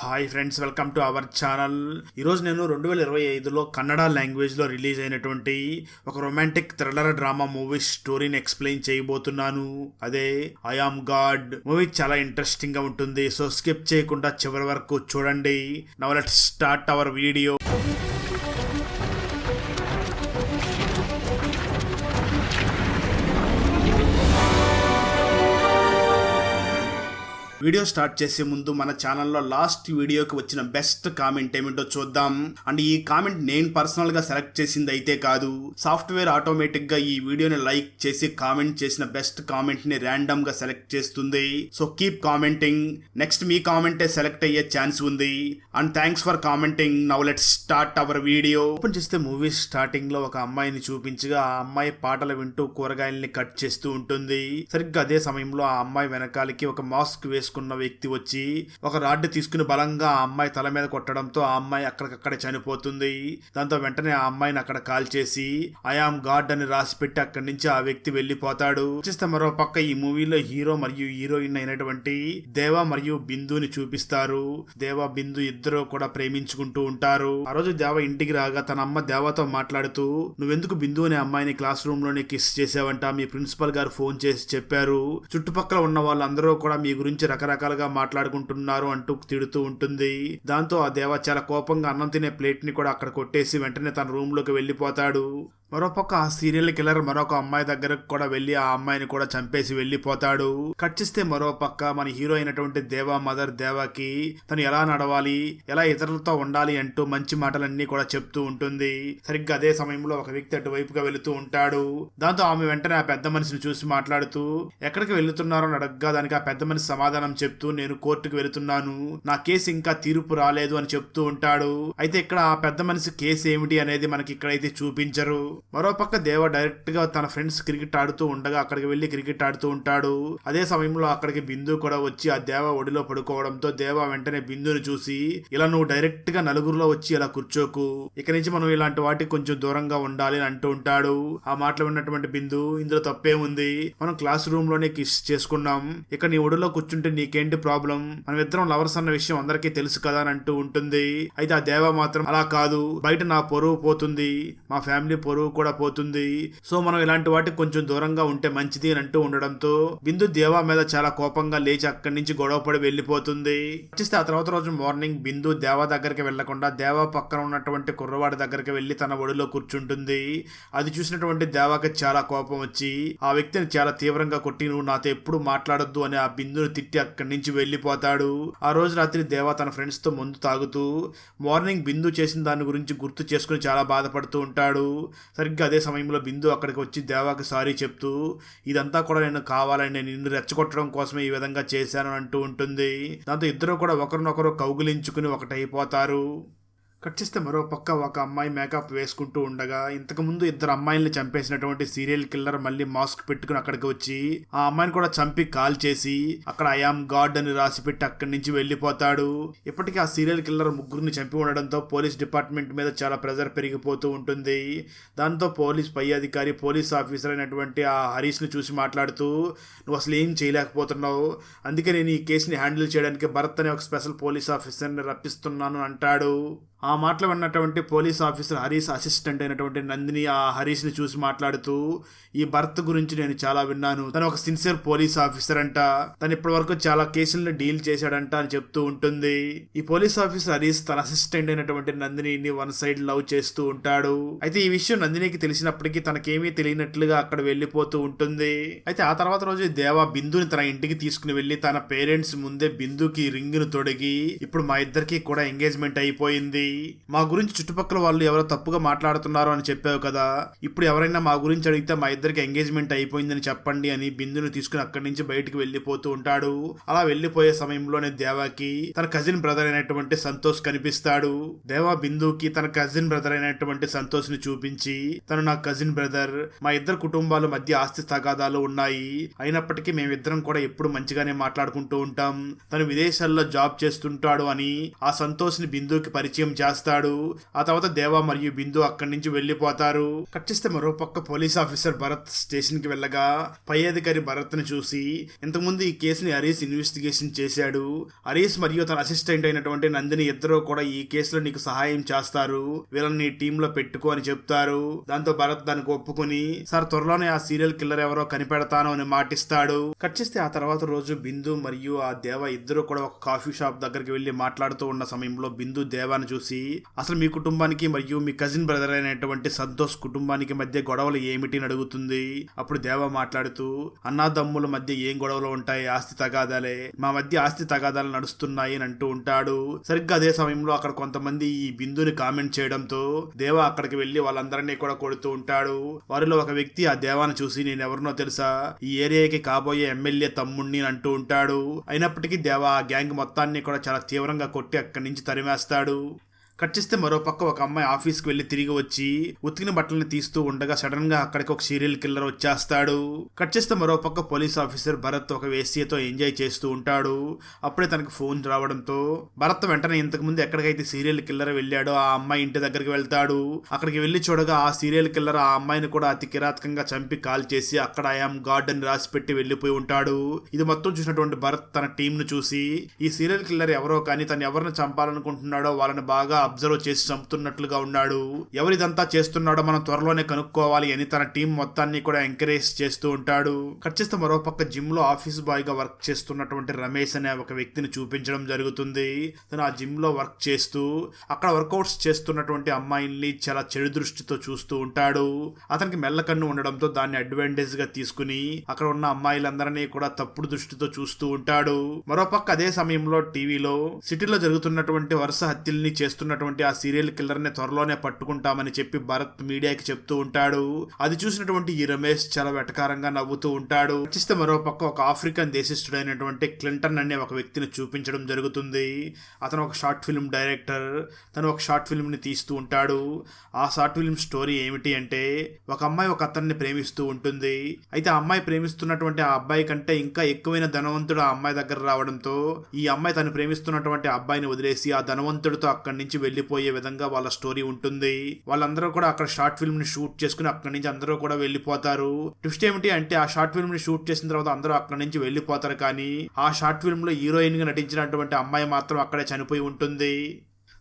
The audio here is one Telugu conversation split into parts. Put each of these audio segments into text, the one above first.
Hi friends, welcome to our channel. ఈరోజు నేను 2025లో కన్నడ లాంగ్వేజ్లో రిలీజ్ అయినటువంటి ఒక రొమాంటిక్ థ్రిల్లర్ డ్రామా మూవీ స్టోరీని ఎక్స్ప్లెయిన్ చేయబోతున్నాను. అదే ఐ యామ్ గాడ్ మూవీ. చాలా ఇంట్రెస్టింగ్ గా ఉంటుంది, సో స్కిప్ చేయకుండా చివరి వరకు చూడండి. Now let's start our video. Video start చేసే ముందు మన ఛానల్లో లాస్ట్ వీడియోకి వచ్చిన బెస్ట్ కామెంట్ ఏమిటో చూద్దాం. అండ్ ఈ కామెంట్ నేను పర్సనల్ గా సెలెక్ట్ చేసింది అయితే కాదు, సాఫ్ట్వేర్ ఆటోమేటిక్ గా ఈ వీడియోని లైక్ చేసి కామెంట్ చేసిన బెస్ట్ కామెంట్ ని ర్యాండమ్ గా సెలెక్ట్ చేస్తుంది. సో కీప్ కామెంటింగ్, నెక్స్ట్ మీ కామెంటే సెలెక్ట్ అయ్యే ఛాన్స్ ఉంది. And thanks for commenting. Now let's start our video. Open చేస్తే మూవీ స్టార్టింగ్ లో ఒక అమ్మాయిని చూపించగా ఆ అమ్మాయి పాటలు వింటూ కూరగాయల్ని కట్ చేస్తూ ఉంటుంది. సరిగ్గా అదే సమయంలో ఆ అమ్మాయి వెనకాలకి ఒక మాస్క్ వేసుకున్న వ్యక్తి వచ్చి ఒక రాడ్ తీసుకుని బలంగా ఆ అమ్మాయి తల మీద కొట్టడంతో ఆ అమ్మాయి అక్కడికక్కడే చనిపోతుంది. దాంతో వెంటనే ఆ అమ్మాయిని అక్కడ కాల్ చేసి ఐ యామ్ గాడ్ అని రాసి పెట్టి అక్కడి నుంచి ఆ వ్యక్తి వెళ్లిపోతాడు. చూస్తే మరో పక్క ఈ మూవీలో హీరో మరియు హీరోయిన్ అయినటువంటి దేవా మరియు బిందుని చూపిస్తారు. దేవా బిందు ఇద్దరు కూడా ప్రేమించుకుంటూ ఉంటారు. ఆ రోజు దేవ ఇంటికి రాగా తన అమ్మ దేవాతో మాట్లాడుతూ, నువ్వెందుకు బిందు అనే అమ్మాయిని క్లాస్ రూమ్ లోనే కిస్ చేసావంట, మీ ప్రిన్సిపల్ గారు ఫోన్ చేసి చెప్పారు, చుట్టుపక్కల ఉన్న వాళ్ళందరూ కూడా మీ గురించి రకరకాలుగా మాట్లాడుకుంటున్నారు అంటూ తిడుతూ ఉంటుంది. దాంతో ఆ దేవ చాలా కోపంగా అన్నం తినే ప్లేట్ ని కూడా అక్కడ కొట్టేసి వెంటనే తన రూమ్ లోకి వెళ్లిపోతాడు. మరోపక్క ఆ సీరియల్ కిల్లర్ మరొక అమ్మాయి దగ్గరకు కూడా వెళ్లి ఆ అమ్మాయిని కూడా చంపేసి వెళ్లిపోతాడు. కట్ చేస్తే మరో పక్క మన హీరో అయినటువంటి దేవా మదర్ దేవాకి తను ఎలా నడవాలి, ఎలా ఇతరులతో ఉండాలి అంటూ మంచి మాటలన్నీ కూడా చెప్తూ ఉంటుంది. సరిగ్గా అదే సమయంలో ఒక వ్యక్తి అటువైపుగా వెళుతూ ఉంటాడు. దాంతో ఆమె వెంటనే ఆ పెద్ద మనిషిని చూసి మాట్లాడుతూ ఎక్కడికి వెళుతున్నారో అడగ్గా దానికి ఆ పెద్ద మనిషి సమాధానం చెప్తూ, నేను కోర్టుకు వెళుతున్నాను, నా కేసు ఇంకా తీర్పు రాలేదు అని చెప్తూ ఉంటాడు. అయితే ఇక్కడ ఆ పెద్ద మనిషి కేసు ఏమిటి అనేది మనకి ఇక్కడైతే చూపించరు. మరోపక్క దేవ డైరెక్ట్ గా తన ఫ్రెండ్స్ క్రికెట్ ఆడుతూ ఉండగా అక్కడికి వెళ్లి క్రికెట్ ఆడుతూ ఉంటాడు. అదే సమయంలో అక్కడికి బిందు కూడా వచ్చి ఆ దేవ ఒడిలో పడుకోవడంతో దేవ వెంటనే బిందుని చూసి, ఇలా నువ్వు డైరెక్ట్ గా నలుగురిలో వచ్చి ఇలా కూర్చోకు, ఇక నుంచి మనం ఇలాంటి వాటికి కొంచెం దూరంగా ఉండాలి అని అంటూ ఉంటాడు. ఆ మాటలు విన్నటువంటి బిందు, ఇందులో తప్పే ఉంది, మనం క్లాస్ రూమ్ లోనే కిస్ చేసుకున్నాం, ఇక నీ ఒడిలో కూర్చుంటే నీకేంటి ప్రాబ్లం, మనం ఇద్దరం లవర్స్ అన్న విషయం అందరికీ తెలుసు కదా అని అంటూ ఉంటుంది. అయితే ఆ దేవ మాత్రం అలా కాదు, బయట నా పరువు పోతుంది, మా ఫ్యామిలీ పరువు కూడా పోతుంది, సో మనం ఇలాంటి వాటికి కొంచెం దూరంగా ఉంటే మంచిది అని అంటూ ఉండడంతో బిందు దేవా మీద చాలా కోపంగా లేచి అక్కడి నుంచి గొడవపడి వెళ్లిపోతుంది. వచ్చేస్తే ఆ తర్వాత రోజు మార్నింగ్ బిందు దేవా దగ్గరికి వెళ్లకుండా దేవా పక్కన ఉన్నటువంటి కుర్రవాడి దగ్గరికి వెళ్లి తన ఒడిలో కూర్చుంటుంది. అది చూసినటువంటి దేవాకి చాలా కోపం వచ్చి ఆ వ్యక్తిని చాలా తీవ్రంగా కొట్టి, నువ్వు నాతో ఎప్పుడు మాట్లాడొద్దు అని ఆ బిందుని తిట్టి అక్కడి నుంచి వెళ్లిపోతాడు. ఆ రోజు రాత్రి దేవా తన ఫ్రెండ్స్ తో మందు తాగుతూ మార్నింగ్ బిందు చేసిన దాని గురించి గుర్తు చేసుకుని చాలా బాధపడుతూ ఉంటాడు. సరిగ్గా అదే సమయంలో బిందు అక్కడికి వచ్చి దేవాకి సారీ చెప్తూ, ఇదంతా కూడా నేను కావాలని, నేను నిన్ను రెచ్చగొట్టడం కోసమే ఈ విధంగా చేశాను అంటూ ఉంటుంది. దాంతో ఇద్దరు కూడా ఒకరినొకరు కౌగిలించుకుని ఒకటైపోతారు. కట్ చేస్తే మరో పక్క ఒక అమ్మాయి మేకప్ వేసుకుంటూ ఉండగా ఇంతకు ముందు ఇద్దరు అమ్మాయిల్ని చంపేసినటువంటి సీరియల్ కిల్లర్ మళ్ళీ మాస్క్ పెట్టుకుని అక్కడికి వచ్చి ఆ అమ్మాయిని కూడా చంపి కాల్ చేసి అక్కడ ఐ యామ్ గాడ్ అని రాసి పెట్టి అక్కడి నుంచి వెళ్లిపోతాడు. ఇప్పటికీ ఆ సీరియల్ కిల్లర్ ముగ్గురిని చంపి ఉండడంతో పోలీస్ డిపార్ట్మెంట్ మీద చాలా ప్రెజర్ పెరిగిపోతూ ఉంటుంది. దాంతో పోలీస్ పై అధికారి పోలీస్ ఆఫీసర్ అయినటువంటి ఆ హరీష్ ని చూసి మాట్లాడుతూ, నువ్వు అసలు ఏం చేయలేకపోతున్నావు, అందుకే నేను ఈ కేసుని హ్యాండిల్ చేయడానికి భరత్ అనే ఒక స్పెషల్ పోలీస్ ఆఫీసర్ని రప్పిస్తున్నాను అంటాడు. ఆ మాటలు విన్నటువంటి పోలీస్ ఆఫీసర్ హరీష్ అసిస్టెంట్ అయినటువంటి నందిని ఆ హరీష్ ని చూసి మాట్లాడుతూ, ఈ భర్త గురించి నేను చాలా విన్నాను, తను ఒక సిన్సియర్ పోలీస్ ఆఫీసర్ అంట, తను ఇప్పటి వరకు చాలా కేసులను డీల్ చేశాడంట అని చెప్తూ ఉంటుంది. ఈ పోలీస్ ఆఫీసర్ హరీష్ తన అసిస్టెంట్ అయినటువంటి నందిని వన్ సైడ్ లవ్ చేస్తూ ఉంటాడు. అయితే ఈ విషయం నందినికి తెలిసినప్పటికీ తనకేమీ తెలియనట్లుగా అక్కడ వెళ్లిపోతూ ఉంటుంది. అయితే ఆ తర్వాత రోజు దేవా బిందుని తన ఇంటికి తీసుకుని వెళ్లి తన పేరెంట్స్ ముందే బిందుకి రింగ్ ను తొడిగి, ఇప్పుడు మా ఇద్దరికి కూడా ఎంగేజ్మెంట్ అయిపోయింది, మా గురించి చుట్టుపక్కల వాళ్ళు ఎవరో తప్పుగా మాట్లాడుతున్నారు అని చెప్పావు కదా, ఇప్పుడు ఎవరైనా మా గురించి అడిగితే మా ఇద్దరికి ఎంగేజ్మెంట్ అయిపోయిందని చెప్పండి అని బిందుని తీసుకుని అక్కడి నుంచి బయటకు వెళ్లిపోతూ ఉంటాడు. అలా వెళ్లిపోయే సమయంలోనే దేవాకి తన కజిన్ బ్రదర్ అయినటువంటి సంతోష్ కనిపిస్తాడు. దేవా బిందుకి తన కజిన్ బ్రదర్ అయినటువంటి సంతోష్ ని చూపించి, తను నా కజిన్ బ్రదర్, మా ఇద్దరు కుటుంబాల మధ్య ఆస్తి తగాదాలు ఉన్నాయి, అయినప్పటికీ మేమిద్దరం కూడా ఎప్పుడు మంచిగానే మాట్లాడుకుంటూ ఉంటాం, తను విదేశాల్లో జాబ్ చేస్తుంటాడు అని ఆ సంతోష్ ని బిందుకి పరిచయం చేస్తాడు. ఆ తర్వాత దేవా మరియు బిందు అక్కడి నుంచి వెళ్లిపోతారు. కట్ చేస్తే మరోపక్క పోలీస్ ఆఫీసర్ భరత్ స్టేషన్ కి వెళ్ళగా పై అధికారి భరత్ ని చూసి ఇంతకుముందు ఈ కేసుని హరీష్ ఇన్వెస్టిగేషన్ చేశాడు. హరీష్ మరియు తన అసిస్టెంట్ అయినటువంటి నందిని ఇద్దరు కూడా ఈ కేసులో నీకు సహాయం చేస్తారు, వీళ్ళని నీ టీమ్ లో పెట్టుకో అని చెప్తారు. దాంతో భరత్ దానికి ఒప్పుకొని సార్ త్వరలోనే ఆ సీరియల్ కిల్లర్ ఎవరో కనిపెడతాను అని మాటిస్తాడు. కట్ చేస్తే ఆ తర్వాత రోజు బిందు మరియు ఆ దేవ ఇద్దరు కూడా ఒక కాఫీ షాప్ దగ్గరికి వెళ్లి మాట్లాడుతూ ఉన్న సమయంలో బిందు దేవాని చూసి అసలు మీ కుటుంబానికి మరియు మీ కజిన్ బ్రదర్ అయినటువంటి సంతోష్ కుటుంబానికి మధ్య గొడవలు ఏమిటి అని అడుగుతుంది. అప్పుడు దేవ మాట్లాడుతూ అన్నాదమ్ముల మధ్య ఏం గొడవలు ఉంటాయి, ఆస్తి తగాదాలే, మా మధ్య ఆస్తి తగాదాలు నడుస్తున్నాయి అని అంటూ ఉంటాడు. సరిగ్గా అదే సమయంలో అక్కడ కొంతమంది ఈ బిందుని కామెంట్ చేయడంతో దేవ అక్కడికి వెళ్లి వాళ్ళందరినీ కూడా కొడుతూ ఉంటాడు. వారిలో ఒక వ్యక్తి ఆ దేవాన్ని చూసి నేను ఎవరినో తెలుసా, ఈ ఏరియాకి కాబోయే ఎమ్మెల్యే తమ్ముణ్ణి అంటూ ఉంటాడు. అయినప్పటికీ దేవ ఆ గ్యాంగ్ మొత్తాన్ని కూడా చాలా తీవ్రంగా కొట్టి అక్కడి నుంచి తరిమేస్తాడు. కట్ చేస్తే మరోపక్క ఒక అమ్మాయి ఆఫీస్కి వెళ్లి తిరిగి వచ్చి ఉతికిన బట్టలను తీస్తూ ఉండగా సడన్ గా అక్కడికి ఒక సీరియల్ కిల్లర్ వచ్చేస్తాడు. కట్ చేస్తే మరోపక్క పోలీస్ ఆఫీసర్ భరత్ ఒక వేశ్యతో ఎంజాయ్ చేస్తూ ఉంటాడు. అప్పుడే తనకు ఫోన్ రావడంతో భరత్ వెంటనే ఇంతకు ముందు ఎక్కడికైతే సీరియల్ కిల్లర్ వెళ్ళాడో ఆ అమ్మాయి ఇంటి దగ్గరికి వెళ్తాడు. అక్కడికి వెళ్లి చూడగా ఆ సీరియల్ కిల్లర్ ఆ అమ్మాయిని కూడా అతి కిరాతకంగా చంపి కాల్ చేసి అక్కడ ఐఆమ్ గాడ్ అని రాసి పెట్టి వెళ్లిపోయి ఉంటాడు. ఇది మొత్తం చూసినటువంటి భరత్ తన టీం ను చూసి ఈ సీరియల్ కిల్లర్ ఎవరో కానీ తను ఎవరిని చంపాలనుకుంటున్నాడో వాళ్ళని బాగా అబ్జర్వ్ చేసి చంపుతున్నట్లుగా ఉన్నాడు. ఎవరిదంతా చేస్తున్నాడో మనం త్వరలోనే కనుక్కోవాలి అని తన టీం మొత్తాన్ని కూడా ఎంకరేజ్ చేస్తూ ఉంటాడు. కట్ చేస్తే మరోపక్క జిమ్ లో ఆఫీస్ బాయ్ గా వర్క్ చేస్తున్నటువంటి రమేష్ అనే ఒక వ్యక్తిని చూపించడం జరుగుతుంది. తను ఆ జిమ్ లో వర్క్ చేస్తూ అక్కడ వర్కౌట్స్ చేస్తున్నటువంటి అమ్మాయిల్ని చాలా చెడు దృష్టితో చూస్తూ ఉంటాడు. అతనికి మెల్లకన్ను ఉండడంతో దాన్ని అడ్వాంటేజ్ గా తీసుకుని అక్కడ ఉన్న అమ్మాయిలందరినీ కూడా తప్పుడు దృష్టితో చూస్తూ ఉంటాడు. మరోపక్క అదే సమయంలో టీవీలో సిటీలో జరుగుతున్నటువంటి వరుస హత్యల్ని చేస్తున్నటువంటి ఆ సీరియల్ కిల్లర్ ని త్వరలోనే పట్టుకుంటామని చెప్పి భరత్ మీడియాకి చెప్తూ ఉంటాడు. అది చూసినటువంటి ఈ రమేష్ చాలా వెటకారంగా నవ్వుతూ ఉంటాడు. చూస్తే మరోపక్క ఒక ఆఫ్రికన్ దేశస్థుడైనటువంటి క్లింటన్ అనే ఒక వ్యక్తిని చూపించడం జరుగుతుంది. అతను ఒక షార్ట్ ఫిల్మ్ డైరెక్టర్. తను ఒక షార్ట్ ఫిల్మ్ ని తీస్తూ ఉంటాడు. ఆ షార్ట్ ఫిల్మ్ స్టోరీ ఏమిటి అంటే ఒక అమ్మాయి ఒక అతన్ని ప్రేమిస్తూ ఉంటుంది. అయితే ఆ అమ్మాయి ప్రేమిస్తున్నటువంటి ఆ అబ్బాయి కంటే ఇంకా ఎక్కువైన ధనవంతుడు ఆ అమ్మాయి దగ్గర రావడంతో ఈ అమ్మాయి తను ప్రేమిస్తున్నటువంటి ఆ అబ్బాయిని వదిలేసి ఆ ధనవంతుడితో అక్కడి నుంచి వెళ్లిపోయే విధంగా వాళ్ళ స్టోరీ ఉంటుంది. వాళ్ళందరూ కూడా అక్కడ షార్ట్ ఫిల్మ్ ని షూట్ చేసుకుని అక్కడి నుంచి అందరూ కూడా వెళ్లిపోతారు. ట్విస్ట్ ఏమిటి అంటే ఆ షార్ట్ ఫిల్మ్ ని షూట్ చేసిన తర్వాత అందరూ అక్కడి నుంచి వెళ్లిపోతారు, కానీ ఆ షార్ట్ ఫిల్మ్ లో హీరోయిన్ గా నటించినటువంటి అమ్మాయి మాత్రం అక్కడే చనిపోయి ఉంటుంది.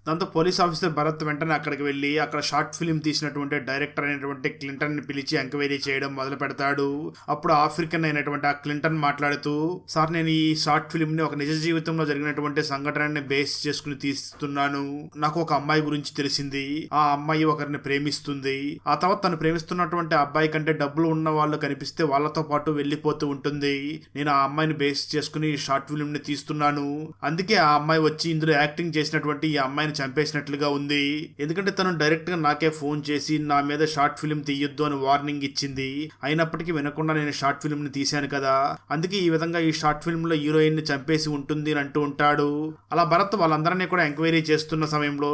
దాంతో పోలీస్ ఆఫీసర్ భరత్ వెంటనే అక్కడికి వెళ్లి అక్కడ షార్ట్ ఫిల్మ్ తీసినటువంటి డైరెక్టర్ అయినటువంటి క్లింటన్ ని పిలిచి ఎంక్వైరీ చేయడం మొదలు పెడతాడు. అప్పుడు ఆఫ్రికన్ అయినటువంటి ఆ క్లింటన్ మాట్లాడుతూ సార్ నేను ఈ షార్ట్ ఫిల్మ్ ని ఒక నిజ జీవితంలో జరిగినటువంటి సంఘటనని బేస్ చేసుకుని తీస్తున్నాను. నాకు ఒక అమ్మాయి గురించి తెలిసింది. ఆ అమ్మాయి ఒకరిని ప్రేమిస్తుంది. ఆ తర్వాత తను ప్రేమిస్తున్నటువంటి అబ్బాయి కంటే డబ్బులు ఉన్న వాళ్ళు కనిపిస్తే వాళ్ళతో పాటు వెళ్లిపోతూ ఉంటుంది. నేను ఆ అమ్మాయిని బేస్ చేసుకుని ఈ షార్ట్ ఫిల్మ్ ని తీస్తున్నాను. అందుకే ఆ అమ్మాయి వచ్చి ఇందులో యాక్టింగ్ చేసినటువంటి ఈ అమ్మాయిని చంపేసినట్లుగా ఉంది. ఎందుకంటే తను డైరెక్ట్ గా నాకే ఫోన్ చేసి నా మీద షార్ట్ ఫిల్మ్ తీయొద్దు అని వార్నింగ్ ఇచ్చింది. అయినప్పటికీ వినకుండా నేను షార్ట్ ఫిల్మ్ ని తీశాను కదా, అందుకే ఈ విధంగా ఈ షార్ట్ ఫిల్మ్ లో హీరోయిన్ ని చంపేసి ఉంటుంది అని అంటూ ఉంటాడు. అలా భరత్ వాళ్ళందరినీ కూడా ఎంక్వైరీ చేస్తున్న సమయంలో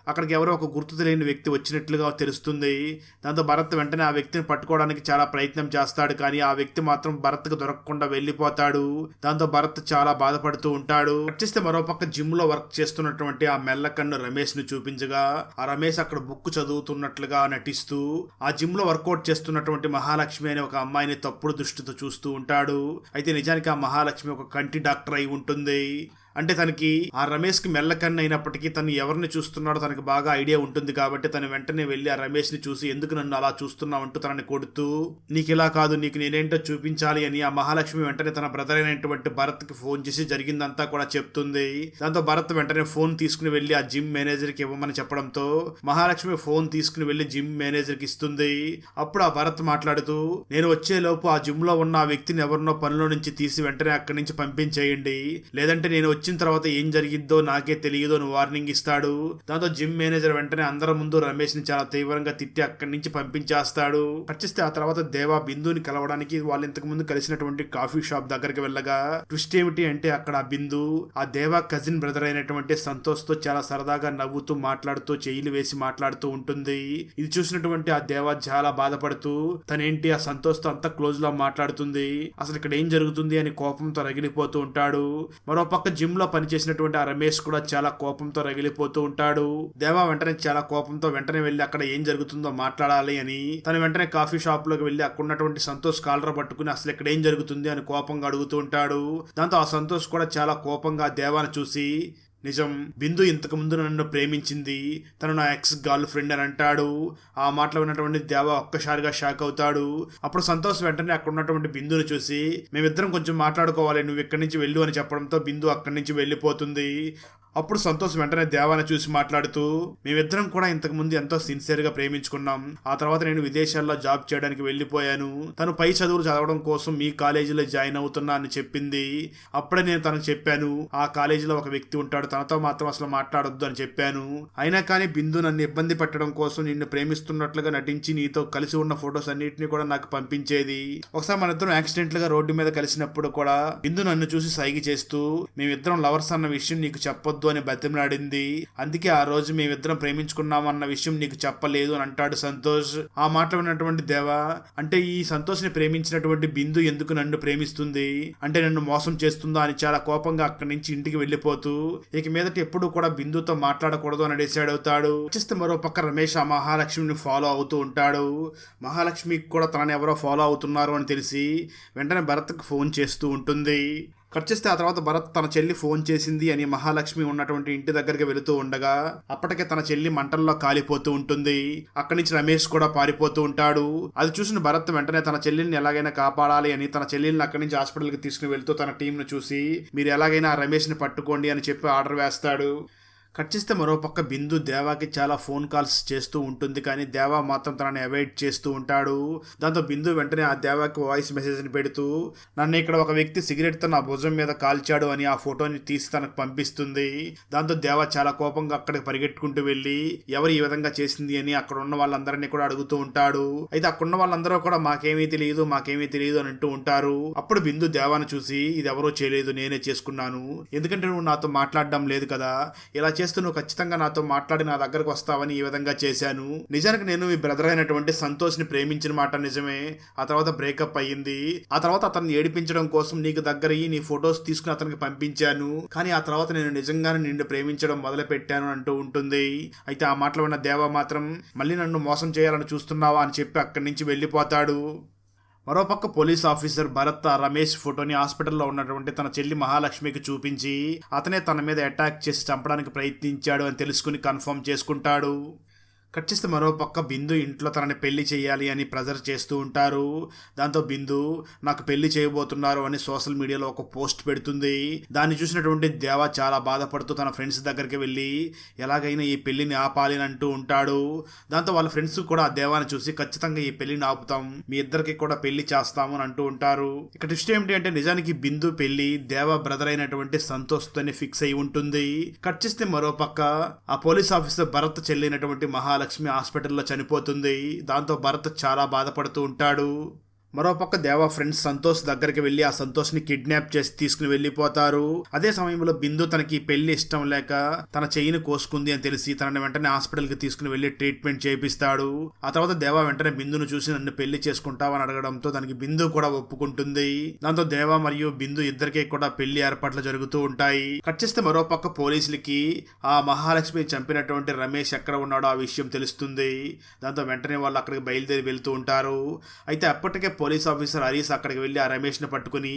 అక్కడికి ఎవరో ఒక గుర్తు తెలియని వ్యక్తి వచ్చినట్లుగా తెలుస్తుంది. దాంతో భరత్ వెంటనే ఆ వ్యక్తిని పట్టుకోవడానికి చాలా ప్రయత్నం చేస్తాడు, కానీ ఆ వ్యక్తి మాత్రం భరత్ కు దొరకకుండా వెళ్లిపోతాడు. దాంతో భరత్ చాలా బాధపడుతూ ఉంటాడు. వచ్చేస్తే మరోపక్క జిమ్ లో వర్క్ చేస్తున్నటువంటి ఆ మెల్లకన్ను రమేష్ ను చూపించగా ఆ రమేష్ అక్కడ బుక్ చదువుతున్నట్లుగా నటిస్తూ ఆ జిమ్ లో వర్కౌట్ చేస్తున్నటువంటి మహాలక్ష్మి అనే ఒక అమ్మాయిని తప్పుడు దృష్టితో చూస్తూ ఉంటాడు. అయితే నిజానికి ఆ మహాలక్ష్మి ఒక కంటి డాక్టర్ అయి ఉంటుంది. అంటే తనకి ఆ రమేష్ కి మెల్లకన్ను అయినప్పటికీ తను ఎవరిని చూస్తున్నాడో తనకి బాగా ఐడియా ఉంటుంది కాబట్టి తను వెంటనే వెళ్లి ఆ రమేష్ ని చూసి ఎందుకు నన్ను అలా చూస్తున్నావు అంటూ తనని కొడుతూ నీకు ఇలా కాదు నీకు నేనేంటో చూపించాలి అని ఆ మహాలక్ష్మి వెంటనే తన బ్రదర్ అయినటువంటి భరత్ కి ఫోన్ చేసి జరిగిందంతా కూడా చెప్తుంది. దాంతో భరత్ వెంటనే ఫోన్ తీసుకుని వెళ్లి ఆ జిమ్ మేనేజర్ కి ఇవ్వమని చెప్పడంతో మహాలక్ష్మి ఫోన్ తీసుకుని వెళ్లి జిమ్ మేనేజర్ కి ఇస్తుంది. అప్పుడు ఆ భరత్ మాట్లాడుతూ నేను వచ్చే లోపు ఆ జిమ్ లో ఉన్న ఆ వ్యక్తిని ఎవరినో పనిలో నుంచి తీసి వెంటనే అక్కడి నుంచి పంపించేయండి, లేదంటే నేను వచ్చిన తర్వాత ఏం జరిగిద్దో నాకే తెలియదు అని వార్నింగ్ ఇస్తాడు. దాంతో జిమ్ మేనేజర్ వెంటనే అందరి ముందు రమేష్ ని చాలా తీవ్రంగా తిట్టి అక్కడి నుంచి పంపించేస్తాడు. పచ్చిస్తే ఆ తర్వాత దేవా బిందుని కలవడానికి వాళ్ళు ఇంతకు ముందు కలిసినటువంటి కాఫీ షాప్ దగ్గరికి వెళ్ళగా ట్విస్ట్ ఏమిటి అంటే అక్కడ ఆ బిందు ఆ దేవా కజిన్ బ్రదర్ అయినటువంటి సంతోష్ తో చాలా సరదాగా నవ్వుతూ మాట్లాడుతూ చెయ్యిలు వేసి మాట్లాడుతూ ఉంటుంది. ఇది చూసినటువంటి ఆ దేవా చాలా బాధపడుతూ తనేంటి ఆ సంతోష్ తో అంత క్లోజ్ లా మాట్లాడుతుంది, అసలు ఇక్కడ ఏం జరుగుతుంది అని కోపంతో రగిలిపోతూ ఉంటాడు. మరోపక్క జిమ్ జిమ్ లో పనిచేసినటువంటి ఆ రమేష్ కూడా చాలా కోపంతో రగిలిపోతూ ఉంటాడు. దేవా వెంటనే చాలా కోపంతో వెంటనే వెళ్లి అక్కడ ఏం జరుగుతుందో మాట్లాడాలి అని తను వెంటనే కాఫీ షాప్ లోకి వెళ్లి అక్కడ ఉన్నటువంటి సంతోష్ కాలర్ పట్టుకుని అసలు ఇక్కడ ఏం జరుగుతుంది అని కోపంగా అడుగుతూ ఉంటాడు. దాంతో ఆ సంతోష్ కూడా చాలా కోపంగా దేవాను చూసి, నిజం, బిందు ఇంతకు ముందు నన్ను ప్రేమించింది, తను నా ఎక్స్ గర్ల్ ఫ్రెండ్ అని అంటాడు. ఆ మాటలు విన్నటువంటి దేవ ఒక్కసారిగా షాక్ అవుతాడు. అప్పుడు సంతోష్ వెంటనే అక్కడ ఉన్నటువంటి బిందుని చూసి, మేమిద్దరం కొంచెం మాట్లాడుకోవాలి, నువ్వు ఇక్కడి నుంచి వెళ్ళు అని చెప్పడంతో బిందు అక్కడి నుంచి వెళ్ళిపోతుంది. అప్పుడు సంతోష్ వెంటనే దేవాని చూసి మాట్లాడుతూ, మేమిద్దరం కూడా ఇంతకు ముందు ఎంతో సిన్సియర్ గా ప్రేమించుకున్నాం. ఆ తర్వాత నేను విదేశాల్లో జాబ్ చేయడానికి వెళ్ళిపోయాను. తను పై చదువులు చదవడం కోసం మీ కాలేజీలో జాయిన్ అవుతున్నా అని చెప్పింది. అప్పుడే నేను తనకు చెప్పాను, ఆ కాలేజీలో ఒక వ్యక్తి ఉంటాడు, తనతో మాత్రం అసలు మాట్లాడొద్దు అని చెప్పాను. అయినా కానీ బిందు నన్ను ఇబ్బంది పెట్టడం కోసం నిన్ను ప్రేమిస్తున్నట్లుగా నటించి నీతో కలిసి ఉన్న ఫొటోస్ అన్నిటిని కూడా నాకు పంపించేది. ఒకసారి మన ఇద్దరం యాక్సిడెంట్ గా రోడ్డు మీద కలిసినప్పుడు కూడా బిందు నన్ను చూసి సైగ చేస్తూ, మేమిద్దరం లవర్స్ అన్న విషయం నీకు చెప్పొద్దు అని బతిమలాడింది. అందుకే ఆ రోజు మేమిద్దరం ప్రేమించుకున్నామన్న విషయం నీకు చెప్పలేదు అని అంటాడు సంతోష్. ఆ మాట విన్నటువంటి దేవా, అంటే ఈ సంతోష్ ని ప్రేమించినటువంటి బిందు ఎందుకు నన్ను ప్రేమిస్తుంది, అంటే నన్ను మోసం చేస్తుందా అని చాలా కోపంగా అక్కడి నుంచి ఇంటికి వెళ్ళిపోతూ ఇక మీదట ఎప్పుడు కూడా బిందుతో మాట్లాడకూడదు అని డిసైడ్ అవుతాడు. వచ్చేస్తే మరో పక్క రమేష్ ఆ మహాలక్ష్మిని ఫాలో అవుతూ ఉంటాడు. మహాలక్ష్మికి కూడా తనని ఎవరో ఫాలో అవుతున్నారు అని తెలిసి వెంటనే భరత్కి ఫోన్ చేస్తూ ఉంటుంది. కట్ చేస్తే ఆ తర్వాత భరత్ తన చెల్లి ఫోన్ చేసింది అని మహాలక్ష్మి ఉన్నటువంటి ఇంటి దగ్గరికి వెళుతూ ఉండగా అప్పటికే తన చెల్లి మంటల్లో కాలిపోతూ ఉంటుంది. అక్కడి నుంచి రమేష్ కూడా పారిపోతూ ఉంటాడు. అది చూసిన భరత్ వెంటనే తన చెల్లిని ఎలాగైనా కాపాడాలి అని తన చెల్లెల్ని అక్కడి నుంచి హాస్పిటల్కి తీసుకుని వెళ్తూ తన టీంను చూసి, మీరు ఎలాగైనా ఆ రమేష్ని పట్టుకోండి అని చెప్పి ఆర్డర్ వేస్తాడు. కట్ చేస్తే మరోపక్క బిందు దేవాకి చాలా ఫోన్ కాల్స్ చేస్తూ ఉంటుంది, కానీ దేవా మాత్రం తనని అవాయిడ్ చేస్తూ ఉంటాడు. దాంతో బిందు వెంటనే ఆ దేవాకి వాయిస్ మెసేజ్ని పెడుతూ, నన్ను ఇక్కడ ఒక వ్యక్తి సిగరెట్తో నా భుజం మీద కాల్చాడు అని ఆ ఫోటోని తీసి తనకు పంపిస్తుంది. దాంతో దేవా చాలా కోపంగా అక్కడికి పరిగెట్టుకుంటూ వెళ్ళి ఎవరు ఈ విధంగా చేసింది అని అక్కడ ఉన్న వాళ్ళందరినీ కూడా అడుగుతూ ఉంటాడు. అయితే అక్కడున్న వాళ్ళందరూ కూడా మాకేమీ తెలియదు అని అంటూ ఉంటారు. అప్పుడు బిందు దేవాను చూసి, ఇది ఎవరో చేయలేదు, నేనే చేసుకున్నాను, ఎందుకంటే నువ్వు నాతో మాట్లాడడం లేదు కదా, ఇలా నువ్వు ఖచ్చితంగా నాతో మాట్లాడి నా దగ్గరకు వస్తావని ఈ విధంగా చేశాను. నిజానికి నేను మీ బ్రదర్ అయినటువంటి సంతోష్ ని ప్రేమించిన మాట నిజమే. ఆ తర్వాత బ్రేకప్ అయ్యింది. ఆ తర్వాత అతన్ని ఏడిపించడం కోసం నీకు దగ్గర నీ ఫొటోస్ తీసుకుని అతనికి పంపించాను. కానీ ఆ తర్వాత నేను నిజంగానే నిన్ను ప్రేమించడం మొదలు పెట్టాను అంటూ ఉంటుంది. అయితే ఆ మాటలు ఉన్న దేవ మాత్రం, మళ్ళీ నన్ను మోసం చేయాలని చూస్తున్నావా అని చెప్పి అక్కడి నుంచి వెళ్ళిపోతాడు. మరోపక్క పోలీస్ ఆఫీసర్ భరత్ రమేష్ ఫోటోని హాస్పిటల్లో ఉన్నటువంటి తన చెల్లి మహాలక్ష్మికి చూపించి అతనే తన మీద అటాక్ చేసి చంపడానికి ప్రయత్నించాడు అని తెలుసుకుని కన్ఫర్మ్ చేసుకుంటాడు. కట్ చేస్తే మరోపక్క బిందు ఇంట్లో తనని పెళ్లి చేయాలి అని ప్రెజర్ చేస్తూ ఉంటారు. దాంతో బిందు నాకు పెళ్లి చేయబోతున్నారు అని సోషల్ మీడియాలో ఒక పోస్ట్ పెడుతుంది. దాన్ని చూసినటువంటి దేవా చాలా బాధపడుతూ తన ఫ్రెండ్స్ దగ్గరికి వెళ్ళి ఎలాగైనా ఈ పెళ్లిని ఆపాలి అని అంటూ ఉంటాడు. దాంతో వాళ్ళ ఫ్రెండ్స్ కూడా ఆ దేవాని చూసి ఖచ్చితంగా ఈ పెళ్లిని ఆపుతాం, మీ ఇద్దరికి కూడా పెళ్లి చేస్తాము అని అంటూ ఉంటారు. ఇక్కడ ట్విస్ట్ ఏమిటి అంటే నిజానికి బిందు పెళ్లి దేవా బ్రదర్ అయినటువంటి సంతోష్ తోనే ఫిక్స్ అయి ఉంటుంది. కట్ చేస్తే మరోపక్క ఆ పోలీస్ ఆఫీసర్ భరత్ చెల్లినటువంటి మహాలక్ష్మి హాస్పిటల్లో చనిపోతుంది. దాంతో భరత్ చాలా బాధపడుతూ ఉంటాడు. మరోపక్క దేవా ఫ్రెండ్స్ సంతోష్ దగ్గరికి వెళ్లి ఆ సంతోష్ ని కిడ్నాప్ చేసి తీసుకుని వెళ్లిపోతారు. అదే సమయంలో బిందు తనకి పెళ్లి ఇష్టం లేక తన చెయ్యిని కోసుకుంది అని తెలిసి తనని వెంటనే హాస్పిటల్ కి తీసుకుని వెళ్లి ట్రీట్మెంట్ చేపిస్తాడు. ఆ తర్వాత దేవా వెంటనే బిందును చూసి నన్ను పెళ్లి చేసుకుంటావని అడగడంతో దానికి బిందు కూడా ఒప్పుకుంటుంది. దాంతో దేవా మరియు బిందు ఇద్దరికీ కూడా పెళ్లి ఏర్పాట్లు జరుగుతూ ఉంటాయి. కట్ చేస్తే మరోపక్క పోలీసులకి ఆ మహాలక్ష్మి చంపినటువంటి రమేష్ ఎక్కడ ఉన్నాడో ఆ విషయం తెలుస్తుంది. దాంతో వెంటనే వాళ్ళు అక్కడికి బయలుదేరి వెళ్తూ ఉంటారు. అయితే అప్పటికే పోలీస్ ఆఫీసర్ హరీష్ అక్కడికి వెళ్ళి ఆ రమేష్ ని పట్టుకుని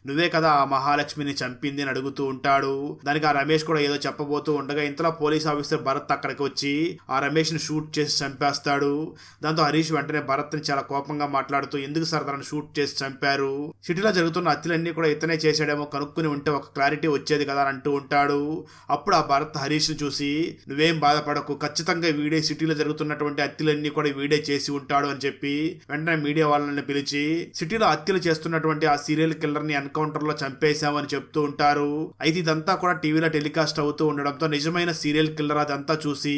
నువ్వే కదా ఆ మహాలక్ష్మిని చంపింది అని అడుగుతూ ఉంటాడు. దానికి ఆ రమేష్ కూడా ఏదో చెప్పబోతూ ఉండగా ఇంతలో పోలీస్ ఆఫీసర్ భరత్ అక్కడికి వచ్చి ఆ రమేష్ ని షూట్ చేసి చంపేస్తాడు. దాంతో హరీష్ వెంటనే భరత్ ని చాలా కోపంగా మాట్లాడుతూ ఎందుకు సార్ తనని షూట్ చేసి చంపారు, సిటీలో జరుగుతున్న హత్యలన్నీ కూడా ఇతనే చేశాడేమో, కనుక్కుని ఉంటే ఒక క్లారిటీ వచ్చేది కదా అని అంటూ ఉంటాడు. అప్పుడు ఆ భరత్ హరీష్ ని చూసి నువ్వేం బాధపడకు, ఖచ్చితంగా వీడే సిటీలో జరుగుతున్నటువంటి హత్యలన్నీ కూడా వీడే చేసి ఉంటాడు అని చెప్పి వెంటనే మీడియా వాళ్ళని పిలిచి సిటీలో హత్యలు చేస్తున్నటువంటి ఆ సీరియల్ కిల్లర్ ని ఎన్కౌంటర్ లో చంపేశామని చెప్తూ ఉంటారు. అయితే ఇదంతా కూడా టీవీలో టెలికాస్ట్ అవుతూ ఉండడంతో నిజమైన సీరియల్ కిల్లర్ అదంతా చూసి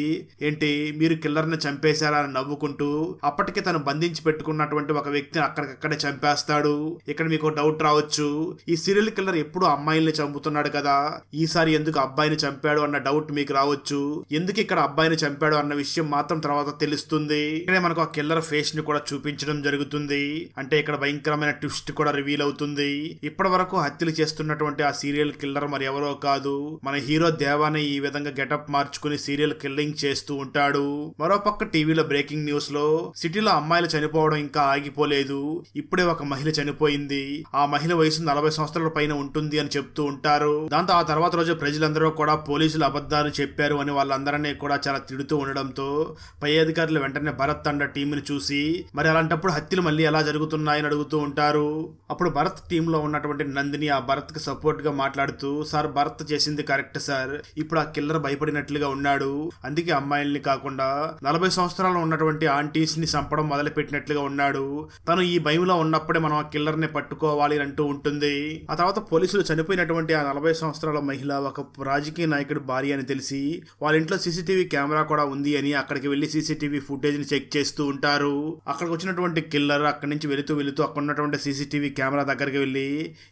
ఏంటి మీరు కిల్లర్ ని చంపేశారా అని నవ్వుకుంటూ అప్పటికే తను బంధించి పెట్టుకున్నటువంటి ఒక వ్యక్తిని అక్కడికక్కడే చంపేస్తాడు. ఇక్కడ మీకు డౌట్ రావచ్చు, ఈ సీరియల్ కిల్లర్ ఎప్పుడు అమ్మాయిల్ని చంపుతున్నాడు కదా, ఈసారి ఎందుకు అబ్బాయిని చంపాడు అన్న డౌట్ మీకు రావచ్చు. ఎందుకు ఇక్కడ అబ్బాయిని చంపాడు అన్న విషయం మాత్రం తర్వాత తెలుస్తుంది. ఇక్కడే మనకు ఆ కిల్లర్ ఫేస్ ని కూడా చూపించడం జరుగుతుంది. అంటే ఇక్కడ భయంకరమైన ట్విస్ట్ కూడా రివీల్ అవుతుంది. ఇప్పటి వరకు హత్యలు చేస్తున్నటువంటి ఆ సీరియల్ కిల్లర్ మరి ఎవరో కాదు, మన హీరో దేవాని ఈ విధంగా గెటప్ మార్చుకుని సీరియల్ కిల్లింగ్ చేస్తూ ఉంటాడు. మరోపక్క టీవీలో బ్రేకింగ్ న్యూస్ లో సిటీలో అమ్మాయిలు చనిపోవడం ఇంకా ఆగిపోలేదు, ఇప్పుడే ఒక మహిళ చనిపోయింది, ఆ మహిళ వయసు 40 సంవత్సరాల పైన ఉంటుంది అని చెప్తూ ఉంటారు. దాంతో ఆ తర్వాత రోజు ప్రజలందరూ కూడా పోలీసులు అబద్ధాలు చెప్పారు అని వాళ్ళందరినీ కూడా చాలా తిడుతూ ఉండడంతో పై అధికారులు వెంటనే భరత్ అండ టీంని చూసి మరి అలాంటప్పుడు హత్యలు మళ్ళీ ఎలా జరుగుతున్నాయని అడుగుతూ ఉంటారు. అప్పుడు భరత్ టీమ్ లో ఉన్నటువంటి నందిని ఆ భరత్ కి సపోర్ట్ గా మాట్లాడుతూ, సార్ భరత్ చేసింది కరెక్ట్ సార్, ఇప్పుడు ఆ కిల్లర్ భయపడినట్లుగా ఉన్నాడు, అందుకే అమ్మాయిల్ని కాకుండా 40 సంవత్సరాలు ఉన్నటువంటి ఆంటీస్ ని చంపడం మొదలు పెట్టినట్లుగా ఉన్నాడు, తను ఈ భయంలో ఉన్నప్పుడే మనం ఆ కిల్లర్ ని పట్టుకోవాలి అంటూ ఉంటుంది. ఆ తర్వాత పోలీసులు చనిపోయినటువంటి ఆ 40 సంవత్సరాల మహిళ ఒక రాజకీయ నాయకుడి భార్య అని తెలిసి వాళ్ళ ఇంట్లో సీసీటీవీ కెమెరా కూడా ఉంది అని అక్కడికి వెళ్లి సీసీటీవీ ఫుటేజ్ ని చెక్ చేస్తూ ఉంటారు. అక్కడికి వచ్చినటువంటి కిల్లర్ అక్కడి నుంచి వెళుతూ అక్కడ ఉన్నటువంటి సీసీటీవీ కెమెరా దగ్గరికి వెళ్ళి,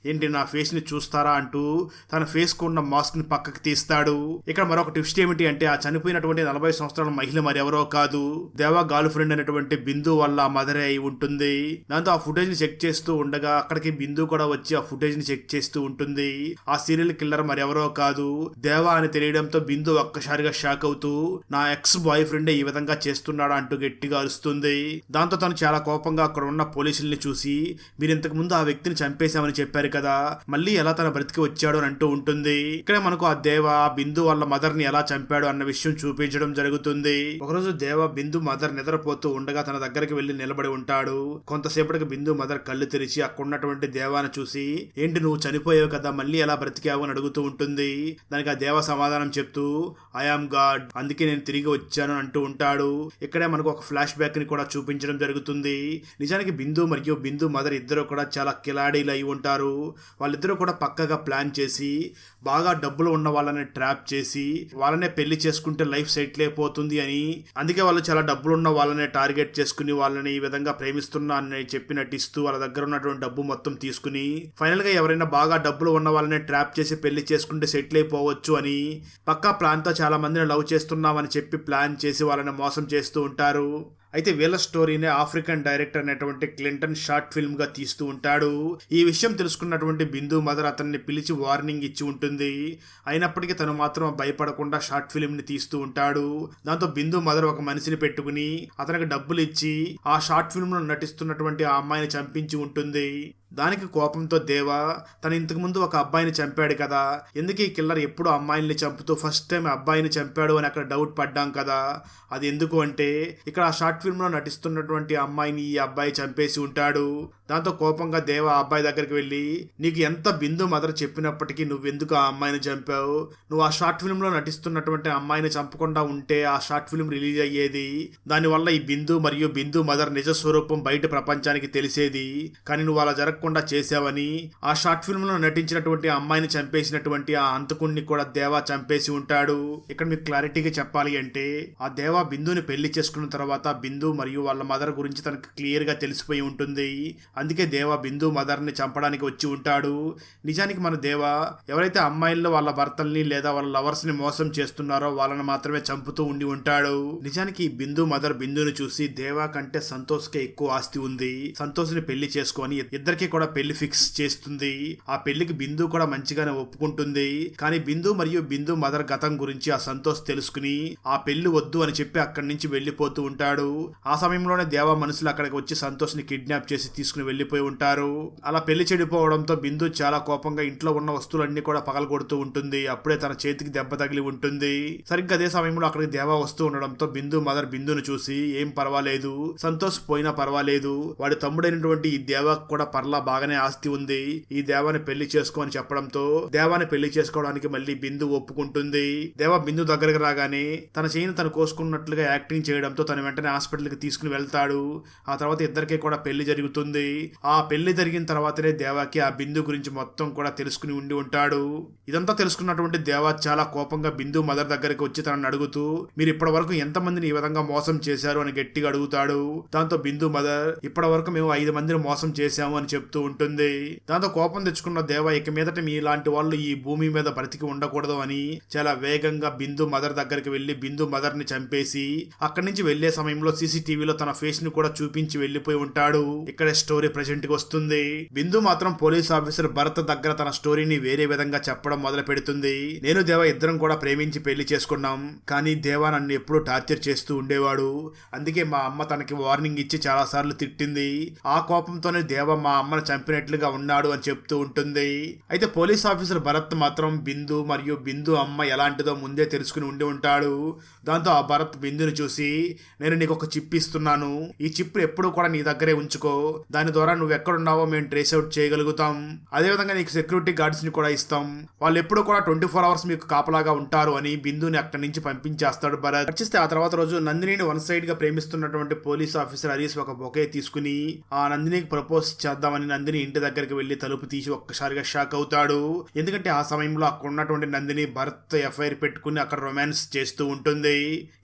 ఏంటి నా ఫేస్ ని చూస్తారా అంటూ తన ఫేస్ కు ఉన్న మాస్క్ ని పక్కకి తీస్తాడు. ఇక్కడ మరొక ట్విస్ట్ ఏమిటి అంటే ఆ చనిపోయినటువంటి 40 సంవత్సరాల మహిళ మరి ఎవరో కాదు, దేవా గర్ల్ ఫ్రెండ్ అనేటువంటి బిందు వల్ల మదరే అయి ఉంటుంది. దాంతో ఆ ఫుటేజ్ ని చెక్ చేస్తూ ఉండగా అక్కడికి బిందు కూడా వచ్చి ఆ ఫుటేజ్ ని చెక్ చేస్తూ ఉంటుంది. ఆ సీరియల్ కిల్లర్ మరి ఎవరో కాదు దేవా అని తెలియడంతో బిందు ఒక్కసారిగా షాక్ అవుతూ నా ఎక్స్ బాయ్ ఫ్రెండ్ ఈ విధంగా చేస్తున్నాడా అంటూ గట్టిగా అరుస్తుంది. దాంతో తను చాలా కోపంగా అక్కడ ఉన్న పోలీసుల్ని చూసి, మీరు ఇంతకు ముందు ఆ వ్యక్తిని చంపేశామని చెప్పారు కదా, మళ్ళీ ఎలా తన బ్రతికి వచ్చాడు అని అంటూ ఉంటుంది. ఇక్కడే మనకు ఆ దేవా బిందు వాళ్ళ మదర్ ని ఎలా చంపాడు అన్న విషయం చూపించడం జరుగుతుంది. ఒకరోజు దేవా బిందు మదర్ నిద్రపోతూ ఉండగా తన దగ్గరికి వెళ్లి నిలబడి ఉంటాడు. కొంతసేపటికి బిందు మదర్ కళ్ళు తెరిచి అక్కడ ఉన్నటువంటి దేవాని చూసి, ఏంటి నువ్వు చనిపోయావు కదా మళ్ళీ ఎలా బ్రతికావు అని అడుగుతూ ఉంటుంది. దానికి ఆ దేవ సమాధానం చెప్తూ, ఐఆమ్ గాడ్, అందుకే నేను తిరిగి వచ్చాను అంటూ ఉంటాడు. ఇక్కడే మనకు ఒక ఫ్లాష్ బ్యాక్ ని కూడా చూపించడం జరుగుతుంది. నిజానికి బిందు మరియు బిందు మదర్ ఇద్దరు కూడా చాలా కిలాడీలు అయి ఉంటారు. వాళ్ళిద్దరూ కూడా పక్కగా ప్లాన్ చేసి బాగా డబ్బులు ఉన్న వాళ్ళని ట్రాప్ చేసి వాళ్ళనే పెళ్లి చేసుకుంటే లైఫ్ సెటిల్ అయిపోతుంది అని, అందుకే వాళ్ళు చాలా డబ్బులు ఉన్న వాళ్ళనే టార్గెట్ చేసుకుని వాళ్ళని ఈ విధంగా ప్రేమిస్తున్నా అని చెప్పి నటిస్తూ వాళ్ళ దగ్గర ఉన్నటువంటి డబ్బు మొత్తం తీసుకుని ఫైనల్ గా ఎవరైనా బాగా డబ్బులు ఉన్న వాళ్ళని ట్రాప్ చేసి పెళ్లి చేసుకుంటే సెటిల్ అయిపోవచ్చు అని పక్కా ప్లాన్ తో చాలా మందిని లవ్ చేస్తున్నామని చెప్పి ప్లాన్ చేసి వాళ్ళని మోసం చేస్తూ ఉంటారు. అయితే వీళ్ళ స్టోరీనే ఆఫ్రికన్ డైరెక్టర్ అనేటువంటి క్లింటన్ షార్ట్ ఫిల్మ్ గా తీస్తూ ఉంటాడు. ఈ విషయం తెలుసుకున్నటువంటి బిందు మదర్ అతన్ని పిలిచి వార్నింగ్ ఇచ్చి ఉంటుంది. అయినప్పటికీ తను మాత్రం భయపడకుండా షార్ట్ ఫిల్మ్ ని తీస్తూ ఉంటాడు. దాంతో బిందు మదర్ ఒక మనిషిని పెట్టుకుని అతనికి డబ్బులు ఇచ్చి ఆ షార్ట్ ఫిల్మ్ లో నటిస్తున్నటువంటి ఆ అమ్మాయిని చంపించి ఉంటుంది. దానికి కోపంతో దేవా తను ఇంతకు ముందు ఒక అబ్బాయిని చంపాడు కదా, ఎందుకు ఈ కిల్లర్ ఎప్పుడు అమ్మాయిల్ని చంపుతూ ఫస్ట్ టైం అబ్బాయిని చంపాడు అని అక్కడ డౌట్ పడ్డాం కదా, అది ఎందుకు అంటే ఇక్కడ ఆ షార్ట్ ఫిల్మ్ లో నటిస్తున్నటువంటి అమ్మాయిని ఈ అబ్బాయి చంపేసి ఉంటాడు. దాంతో కోపంగా దేవ ఆ అబ్బాయి దగ్గరికి వెళ్ళి, నీకు ఎంత బిందు మదర్ చెప్పినప్పటికీ నువ్వెందుకు ఆ అమ్మాయిని చంపావు, నువ్వు ఆ షార్ట్ ఫిల్మ్ లో నటిస్తున్నటువంటి అమ్మాయిని చంపకుండా ఉంటే ఆ షార్ట్ ఫిల్మ్ రిలీజ్ అయ్యేది, దానివల్ల ఈ బిందు మరియు బిందు మదర్ నిజ స్వరూపం బయట ప్రపంచానికి తెలిసేది, కానీ నువ్వు అలా జరగకుండా చేసావని ఆ షార్ట్ ఫిల్మ్ లో నటించినటువంటి అమ్మాయిని చంపేసినటువంటి ఆ అంతకుణ్ణి కూడా దేవా చంపేసి ఉంటాడు. ఇక్కడ మీకు క్లారిటీగా చెప్పాలి అంటే ఆ దేవా బిందుని పెళ్లి చేసుకున్న తర్వాత బిందు మరియు వాళ్ళ మదర్ గురించి తనకు క్లియర్ గా తెలిసిపోయి ఉంటుంది. అందుకే దేవా బిందు మదర్ ని చంపడానికి వచ్చి ఉంటాడు. నిజానికి మన దేవా ఎవరైతే అమ్మాయిల్లో వాళ్ళ భర్తల్ని లేదా వాళ్ళ లవర్స్ ని మోసం చేస్తున్నారో వాళ్ళని మాత్రమే చంపుతూ ఉండి ఉంటాడు. నిజానికి బిందు మదర్ బిందుని చూసి దేవా కంటే సంతోష్ కే ఎక్కువ ఆస్తి ఉంది, సంతోష్ ని పెళ్లి చేసుకొని ఇద్దరికి కూడా పెళ్లి ఫిక్స్ చేస్తుంది. ఆ పెళ్లికి బిందు కూడా మంచిగానే ఒప్పుకుంటుంది. కానీ బిందు మరియు బిందు మదర్ గతం గురించి ఆ సంతోష్ తెలుసుకుని ఆ పెళ్లి వద్దు అని చెప్పి అక్కడి నుంచి వెళ్లిపోతూ ఉంటాడు. ఆ సమయంలోనే దేవా మనుషులు అక్కడికి వచ్చి సంతోష్ ని కిడ్నాప్ చేసి తీసుకుని వెళ్లిపోయి ఉంటారు. అలా పెళ్లి చెడిపోవడంతో బిందు చాలా కోపంగా ఇంట్లో ఉన్న వస్తువులన్నీ కూడా పగలగొడుతూ ఉంటుంది. అప్పుడే తన చేతికి దెబ్బ తగిలి ఉంటుంది. సరిగ్గా అదే సమయంలో అక్కడికి దేవా వస్తూ ఉండడంతో బిందు మదర్ బిందును చూసి, ఏం పర్వాలేదు, సంతోష్ పోయినా పర్వాలేదు, వాడి తమ్ముడైనటువంటి ఈ దేవాకు కూడా పర్లా బాగానే ఆస్తి ఉంది, ఈ దేవాని పెళ్లి చేసుకో అని చెప్పడంతో దేవాని పెళ్లి చేసుకోవడానికి మళ్ళీ బిందు ఒప్పుకుంటుంది. దేవా బిందు దగ్గరకు రాగానే తన చేయిని తను కోసుకున్నట్లుగా యాక్టింగ్ చేయడంతో తను వెంటనే హాస్పిటల్ కి తీసుకుని వెళ్తాడు. ఆ తర్వాత ఇద్దరికీ కూడా పెళ్లి జరుగుతుంది. ఆ పెళ్లి జరిగిన తర్వాతనే దేవాకి ఆ బిందు గురించి మొత్తం కూడా తెలుసుకుని ఉండి ఉంటాడు. ఇదంతా తెలుసుకున్నటువంటి దేవా చాలా కోపంగా బిందు మదర్ దగ్గరికి వచ్చి తనని అడుగుతూ, మీరు ఇప్పటి వరకు ఎంతమందిని ఈ విధంగా మోసం చేశారు అని గట్టిగా అడుగుతాడు. దాంతో బిందు మదర్, ఇప్పటి వరకు మేము 5 మందిని మోసం చేశాము అని చెప్తూ ఉంటుంది. దాంతో కోపం తెచ్చుకున్న దేవా ఇక మీదట మీ ఇలాంటి వాళ్ళు ఈ భూమి మీద బ్రతికి ఉండకూడదు అని చాలా వేగంగా బిందు మదర్ దగ్గరికి వెళ్లి బిందు మదర్ ని చంపేసి అక్కడి నుంచి వెళ్లే సమయంలో సీసీటీవీలో తన ఫేస్ ని కూడా చూపించి వెళ్లిపోయి ఉంటాడు. ఇక్కడ స్టోరీ స్టోరీ ప్రెజెంట్ కి వస్తుంది. బిందు మాత్రం పోలీస్ ఆఫీసర్ భరత్ దగ్గర తన స్టోరీని వేరే విధంగా చెప్పడం మొదలు పెడుతుంది. నేను దేవ ఇద్దరం కూడా ప్రేమించి పెళ్లి చేసుకున్నాం, కానీ దేవా నన్ను ఎప్పుడూ టార్చర్ చేస్తూ ఉండేవాడు. అందుకే మా అమ్మ తనకి వార్నింగ్ ఇచ్చి చాలా సార్లు తిట్టింది. ఆ కోపంతోనే దేవ మా అమ్మను చంపినట్లుగా ఉన్నాడు అని చెప్తూ ఉంటుంది. అయితే పోలీస్ ఆఫీసర్ భరత్ మాత్రం బిందు మరియు బిందు అమ్మ ఎలాంటిదో ముందే తెలుసుకుని ఉండి ఉంటాడు. దాంతో ఆ భరత్ బిందుని చూసి, నేను నీకు ఒక చిప్ ఇస్తున్నాను, ఈ చిప్ ఎప్పుడు కూడా నీ దగ్గరే ఉంచుకో, దాని ద్వారా నువ్వు ఎక్కడున్నావో మేము ట్రేస్ అవుట్ చేయగలుగుతాం. అదేవిధంగా నీకు సెక్యూరిటీ గార్డ్స్ ని కూడా ఇస్తాం, వాళ్ళు ఎప్పుడు కూడా 24 అవర్స్ మీకు కాపలాగా ఉంటారు అని బిందుని అక్కడి నుంచి పంపించేస్తాడు భరత్. వచ్చేస్తే ఆ తర్వాత రోజు నందినిని వన్ సైడ్ గా ప్రేమిస్తున్నటువంటి పోలీస్ ఆఫీసర్ హరీష్ ఒక బొకే తీసుకుని ఆ నందినికి ప్రపోజ్ చేద్దామని నందిని ఇంటి దగ్గరికి వెళ్లి తలుపు తీసి ఒక్కసారిగా షాక్ అవుతాడు. ఎందుకంటే ఆ సమయంలో అక్కడ ఉన్నటువంటి నందిని భరత్ ఎఫ్ఐఆర్ పెట్టుకుని అక్కడ రొమాన్స్ చేస్తూ ఉంటుంది.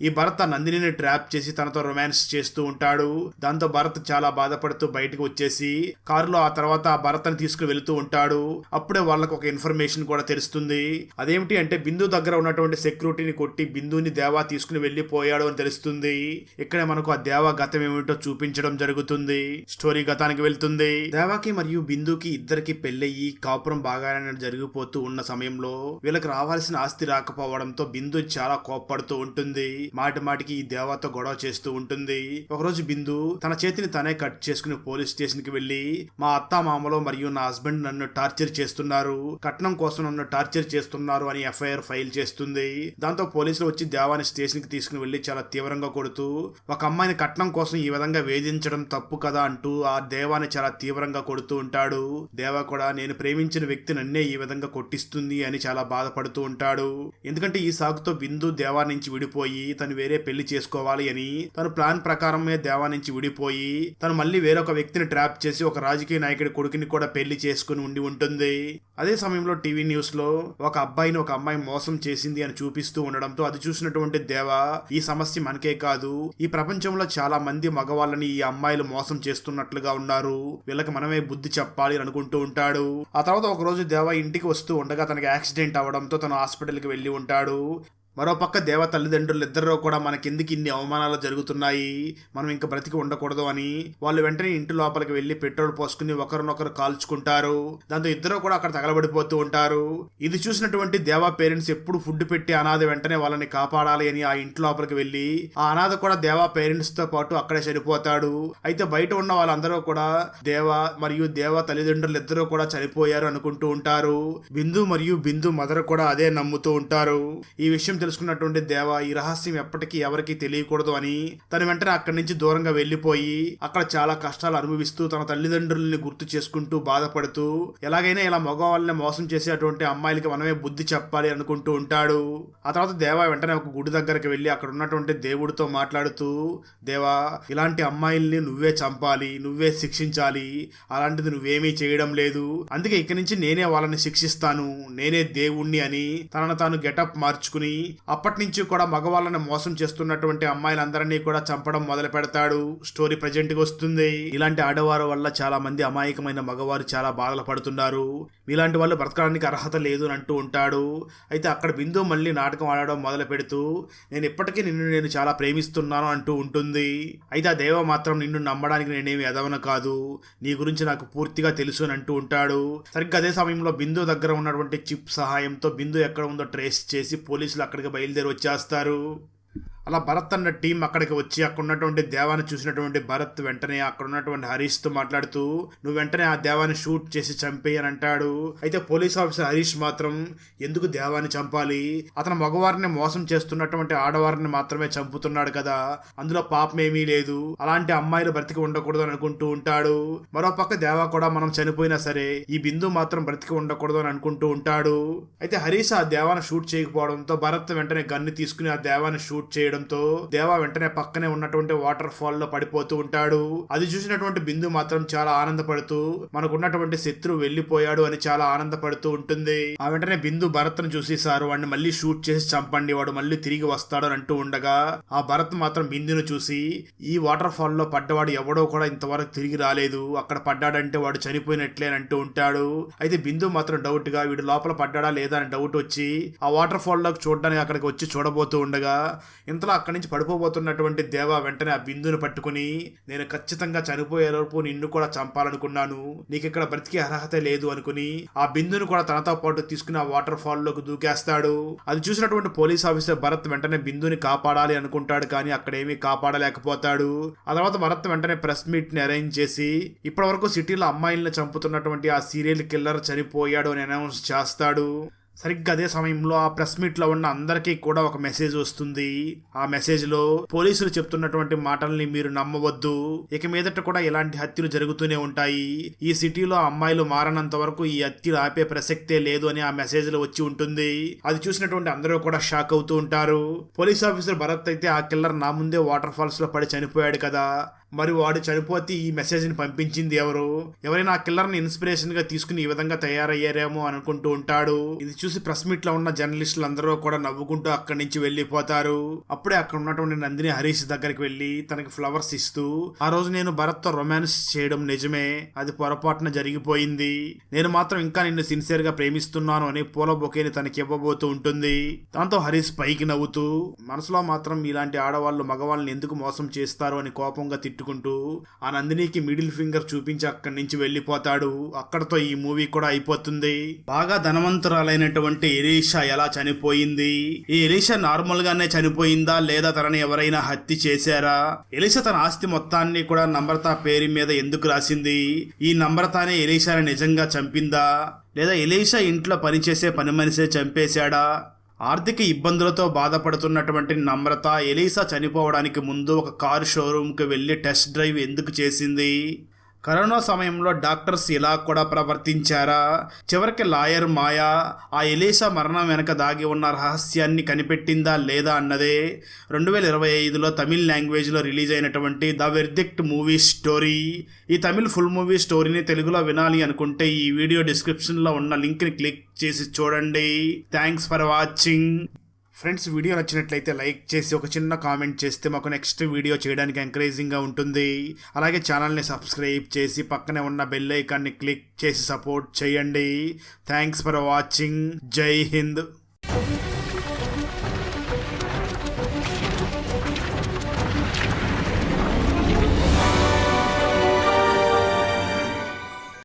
ఈ భరత్ ఆ నందినిని ట్రాప్ చేసి తనతో రొమాన్స్ చేస్తూ ఉంటాడు. దాంతో భరత్ చాలా బాధపడుతూ బయటకు వచ్చేసి కారులో ఆ తర్వాత ఆ భరత్ని తీసుకుని వెళుతూ ఉంటాడు. అప్పుడే వాళ్ళకు ఒక ఇన్ఫర్మేషన్ కూడా తెలుస్తుంది. అదేమిటి అంటే బిందు దగ్గర ఉన్నటువంటి సెక్యూరిటీని కొట్టి బిందుని దేవా తీసుకుని వెళ్లిపోయాడు అని తెలుస్తుంది. ఇక్కడే మనకు ఆ దేవా గతం ఏమిటో చూపించడం జరుగుతుంది. స్టోరీ గతానికి వెళ్తుంది. దేవాకి మరియు బిందుకి ఇద్దరికి పెళ్ళయి కాపురం బాగానే జరిగిపోతూ ఉన్న సమయంలో వీళ్ళకి రావాల్సిన ఆస్తి రాకపోవడంతో బిందు చాలా కోప్పడుతూ ఉంటుంది. మాటి మాటికి ఈ దేవాతో గొడవ చేస్తూ ఉంటుంది. ఒకరోజు బిందు తన చేతిని తనే కట్ చేసుకుని పోలీస్ స్టేషన్ కి వెళ్లి, మా అత్త మామలో మరియు నా హస్బెండ్ నన్ను టార్చర్ చేస్తున్నారు, కట్నం కోసం నన్ను టార్చర్ చేస్తున్నారు అని ఎఫ్ఐఆర్ ఫైల్ చేస్తుంది. దాంతో పోలీసులు వచ్చి దేవాని స్టేషన్ కి తీసుకుని వెళ్లి చాలా తీవ్రంగా కొడుతూ, ఒక అమ్మాయిని కట్నం కోసం ఈ విధంగా వేధించడం తప్పు కదా అంటూ ఆ దేవాని చాలా తీవ్రంగా కొడుతూ ఉంటాడు. దేవా కూడా నేను ప్రేమించిన వ్యక్తి నన్నే ఈ విధంగా కొట్టిస్తుంది అని చాలా బాధపడుతూ ఉంటాడు. ఎందుకంటే ఈ సాకుతో బిందు దేవా నుంచి విడిపోయి తను వేరే పెళ్లి చేసుకోవాలి అని తను ప్లాన్ ప్రకారమే దేవా నుంచి విడిపోయి తను మళ్ళీ వేరొక వ్యక్తిని ట్రాప్ చేసి ఒక రాజకీయ నాయకుడి కొడుకుని కూడా పెళ్లి చేసుకుని ఉండి ఉంటుంది. అదే సమయంలో టీవీ న్యూస్ లో ఒక అబ్బాయిని ఒక అమ్మాయి మోసం చేసింది అని చూపిస్తూ ఉండడంతో అది చూసినటువంటి దేవా, ఈ సమస్య మనకే కాదు, ఈ ప్రపంచంలో చాలా మంది మగవాళ్ళని ఈ అమ్మాయిలు మోసం చేస్తున్నట్లుగా ఉన్నారు, వీళ్ళకి మనమే బుద్ధి చెప్పాలి అని అనుకుంటూ ఉంటాడు. ఆ తర్వాత ఒక రోజు దేవా ఇంటికి వస్తూ ఉండగా తనకి యాక్సిడెంట్ అవ్వడంతో తను హాస్పిటల్కి వెళ్లి ఉంటాడు. మరోపక్క దేవ తల్లిదండ్రులు ఇద్దరు కూడా మనకెందుకు ఇన్ని అవమానాలు జరుగుతున్నాయి, మనం ఇంకా బ్రతికి ఉండకూడదు అని వాళ్ళు వెంటనే ఇంటి లోపలికి వెళ్లి పెట్రోల్ పోసుకుని ఒకరినొకరు కాల్చుకుంటారు. దాంతో ఇద్దరు కూడా అక్కడ తగలబడిపోతూ ఉంటారు. ఇది చూసినటువంటి దేవా పేరెంట్స్ ఎప్పుడు ఫుడ్ పెట్టి అనాథ వెంటనే వాళ్ళని కాపాడాలి అని ఆ ఇంటి లోపలికి వెళ్లి ఆ అనాథ కూడా దేవా పేరెంట్స్ తో పాటు అక్కడే చనిపోతాడు. అయితే బయట ఉన్న వాళ్ళందరూ కూడా దేవా మరియు దేవా తల్లిదండ్రులు ఇద్దరు కూడా చనిపోయారు అనుకుంటూ ఉంటారు. బిందు మరియు బిందు మదర్ కూడా అదే నమ్ముతూ ఉంటారు. ఈ విషయం తెలుసుకున్నటువంటి దేవ ఈ రహస్యం ఎప్పటికీ ఎవరికి తెలియకూడదు అని తన వెంటనే అక్కడి నుంచి దూరంగా వెళ్లిపోయి అక్కడ చాలా కష్టాలు అనుభవిస్తూ తన తల్లిదండ్రుల్ని గుర్తు చేసుకుంటూ బాధపడుతూ ఎలాగైనా ఇలా మగవాళ్ళని మోసం చేసేటువంటి అమ్మాయిలకి మనమే బుద్ధి చెప్పాలి అనుకుంటూ ఉంటాడు. ఆ తర్వాత దేవ వెంటనే ఒక గుడి దగ్గరికి వెళ్లి అక్కడ ఉన్నటువంటి దేవుడితో మాట్లాడుతూ, దేవా ఇలాంటి అమ్మాయిల్ని నువ్వే చంపాలి, నువ్వే శిక్షించాలి, అలాంటిది నువ్వేమీ చేయడం లేదు, అందుకే ఇక్కడి నుంచి నేనే వాళ్ళని శిక్షిస్తాను, నేనే దేవుణ్ణి అని తనను తాను గెటప్ మార్చుకుని అప్పటి నుంచి కూడా మగవాళ్ళని మోసం చేస్తున్నటువంటి అమ్మాయిలందరినీ కూడా చంపడం మొదలు పెడతాడు. స్టోరీ ప్రెజెంట్ గా వస్తుంది. ఇలాంటి ఆడవారు వల్ల చాలా మంది అమాయకమైన మగవారు చాలా బాధలు పడుతున్నారు, ఇలాంటి వాళ్ళు బ్రతకడానికి అర్హత లేదు అని అంటూ ఉంటాడు. అయితే అక్కడ బిందు మళ్ళీ నాటకం ఆడడం మొదలు పెడుతూ, నేను ఇప్పటికీ నేను చాలా ప్రేమిస్తున్నాను అంటూ ఉంటుంది. అయితే ఆ దేవ మాత్రం నిన్ను నమ్మడానికి నేనేమి ఎదవను కాదు, నీ గురించి నాకు పూర్తిగా తెలుసు అని అంటూ ఉంటాడు. సరిగ్గా అదే సమయంలో బిందు దగ్గర ఉన్నటువంటి చిప్ సహాయంతో బిందు ఎక్కడ ఉందో ట్రేస్ చేసి పోలీసులు అక్కడికి బయలుదేరి వచ్చేస్తారు. అలా భరత్ అన్న టీం అక్కడికి వచ్చి అక్కడ ఉన్నటువంటి దేవాన్ని చూసినటువంటి భరత్ వెంటనే అక్కడ ఉన్నటువంటి హరీష్ తో మాట్లాడుతూ, నువ్వు వెంటనే ఆ దేవాన్ని షూట్ చేసి చంపేయి అని అంటాడు. అయితే పోలీస్ ఆఫీసర్ హరీష్ మాత్రం, ఎందుకు దేవాన్ని చంపాలి, అతను మగవారిని మోసం చేస్తున్నటువంటి ఆడవారిని మాత్రమే చంపుతున్నాడు కదా, అందులో పాపమేమీ లేదు, అలాంటి అమ్మాయిలు బ్రతికి ఉండకూడదు అని అనుకుంటూ ఉంటాడు. మరోపక్క దేవా కూడా మనం చనిపోయినా సరే ఈ బిందు మాత్రం బ్రతికి ఉండకూడదు అని అనుకుంటూ ఉంటాడు. అయితే హరీష్ ఆ దేవాన్ని షూట్ చేయకపోవడంతో భరత్ వెంటనే గన్ను తీసుకుని ఆ దేవాన్ని షూట్ చేయడం దేవా వెంటనే పక్కనే ఉన్నటువంటి వాటర్ ఫాల్ లో పడిపోతూ ఉంటాడు. అది చూసినటువంటి బిందు మాత్రం చాలా ఆనందపడుతూ మనకున్నటువంటి శత్రువు వెళ్లిపోయాడు అని చాలా ఆనందపడుతూ ఉంటుంది. ఆ వెంటనే బిందు భరత్ ను చూసి, సార్ వాడిని మళ్ళీ షూట్ చేసి చంపండి, వాడు మళ్ళీ తిరిగి వస్తాడు అని అంటూ ఉండగా ఆ భరత్ మాత్రం బిందును చూసి, ఈ వాటర్ ఫాల్ లో పడ్డవాడు ఎవడో కూడా ఇంతవరకు తిరిగి రాలేదు, అక్కడ పడ్డాడంటే వాడు చనిపోయినట్లే అని అంటూ ఉంటాడు. అయితే బిందు మాత్రం డౌట్ గా వీడు లోపల పడ్డాడా లేదా అని డౌట్ వచ్చి ఆ వాటర్ ఫాల్ లోకి చూడడానికి అక్కడికి వచ్చి చూడబోతూ ఉండగా ఇంతలో అక్కడి నుంచి పడిపోబోతున్నటువంటి దేవా వెంటనే ఆ బిందుని పట్టుకుని, నేను ఖచ్చితంగా చనిపోయేలోపు నిన్ను కూడా చంపాలనుకున్నాను, నీకు ఇక్కడ బ్రతికే అర్హత లేదు అనుకుని ఆ బిందుని కూడా తనతో పాటు తీసుకుని ఆ వాటర్ ఫాల్ లోకి దూకేస్తాడు. అది చూసినటువంటి పోలీస్ ఆఫీసర్ భరత్ వెంటనే బిందుని కాపాడాలి అనుకుంటాడు, కానీ అక్కడ ఏమీ కాపాడలేకపోతాడు. ఆ తర్వాత భరత్ వెంటనే ప్రెస్ మీట్ ని అరేంజ్ చేసి ఇప్పటి వరకు సిటీలో అమ్మాయిల్ని చంపుతున్నటువంటి ఆ సీరియల్ కిల్లర్ చనిపోయాడు అని అనౌన్స్ చేస్తాడు. సరిగ్గా అదే సమయంలో ఆ ప్రెస్ మీట్ లో ఉన్న అందరికీ కూడా ఒక మెసేజ్ వస్తుంది. ఆ మెసేజ్ లో పోలీసులు చెప్తున్నటువంటి మాటల్ని మీరు నమ్మవద్దు, ఇక మీదట కూడా ఇలాంటి హత్యలు జరుగుతూనే ఉంటాయి, ఈ సిటీలో అమ్మాయిలు మారనంత వరకు ఈ హత్యలు ఆపే ప్రసక్తే లేదు అని ఆ మెసేజ్ లో వచ్చి ఉంటుంది. అది చూసినటువంటి అందరూ కూడా షాక్ అవుతూ ఉంటారు. పోలీస్ ఆఫీసర్ భరత్ అయితే ఆ కిల్లర్ నా ముందే వాటర్ ఫాల్స్ లో పడి చనిపోయాడు కదా, మరి వాడు చనిపోతే ఈ మెసేజ్ ని పంపించింది ఎవరు, ఎవరైనా ఆ కిల్లర్ ని ఇన్స్పిరేషన్ గా తీసుకుని ఈ విధంగా తయారయ్యారేమో అనుకుంటూ ఉంటాడు. ఇది చూసి ప్రెస్ మీట్ లో ఉన్న జర్నలిస్టులు అందరూ కూడా నవ్వుకుంటూ అక్కడి నుంచి వెళ్లిపోతారు. అప్పుడే అక్కడ ఉన్నటువంటి నందిని హరీష్ దగ్గరికి వెళ్లి తనకి ఫ్లవర్స్ ఇస్తూ, ఆ రోజు నేను భరత్ తో రొమాన్స్ చేయడం నిజమే, అది పొరపాటున జరిగిపోయింది, నేను మాత్రం ఇంకా నిన్ను సిన్సియర్ గా ప్రేమిస్తున్నాను అని పూల బొకేని తనకి ఇవ్వబోతూ ఉంటుంది. దాంతో హరీష్ పైకి నవ్వుతూ మనసులో మాత్రం ఇలాంటి ఆడవాళ్ళు మగవాళ్ళని ఎందుకు మోసం చేస్తారు అని కోపంగా తిట్టుకుంటూ ఆ నందినికి మిడిల్ ఫింగర్ చూపించి అక్కడి నుంచి వెళ్లిపోతాడు. అక్కడతో ఈ మూవీ కూడా అయిపోతుంది. బాగా ధనవంతురాలైనటువంటి ఎలీషా ఎలా చనిపోయింది, ఈ ఎలీషా నార్మల్ గానే చనిపోయిందా లేదా తనని ఎవరైనా హత్య చేశారా, ఎలీషా తన ఆస్తి మొత్తాన్ని కూడా నమ్రత పేరు మీద ఎందుకు రాసింది, ఈ నమ్రతనే ఎలీషాని నిజంగా చంపిందా లేదా ఎలీషా ఇంట్లో పనిచేసే పని మనిషే చంపేశాడా, ఆర్థిక ఇబ్బందులతో బాధపడుతున్నటువంటి నమ్రత ఎలీషా చనిపోవడానికి ముందు ఒక కారు షోరూమ్కి వెళ్ళి టెస్ట్ డ్రైవ్ ఎందుకు చేసింది, కరోనా సమయంలో డాక్టర్స్ ఇలా కూడా ప్రవర్తించారా, చివరికి లాయర్ మాయా ఆ ఎలీషా మరణం వెనక దాగి ఉన్న రహస్యాన్ని కనిపెట్టిందా లేదా అన్నదే 2025లో తమిళ్ లాంగ్వేజ్లో రిలీజ్ అయినటువంటి ద వెర్డిక్ట్ మూవీ స్టోరీ. ఈ తమిళ్ ఫుల్ మూవీ స్టోరీని తెలుగులో వినాలి అనుకుంటే ఈ వీడియో డిస్క్రిప్షన్లో ఉన్న లింక్ని క్లిక్ చేసి చూడండి. Thanks for watching. Friends, video నచ్చినట్లయితే లైక్ చేసి ఒక చిన్న కామెంట్ చేస్తే మాకు నెక్స్ట్ వీడియో చేయడానికి ఎంకరేజింగ్గా ఉంటుంది. అలాగే ఛానల్ని సబ్స్క్రైబ్ చేసి పక్కనే ఉన్న బెల్ ఐకాన్ని క్లిక్ చేసి సపోర్ట్ చేయండి. Thanks for watching. జై హింద్.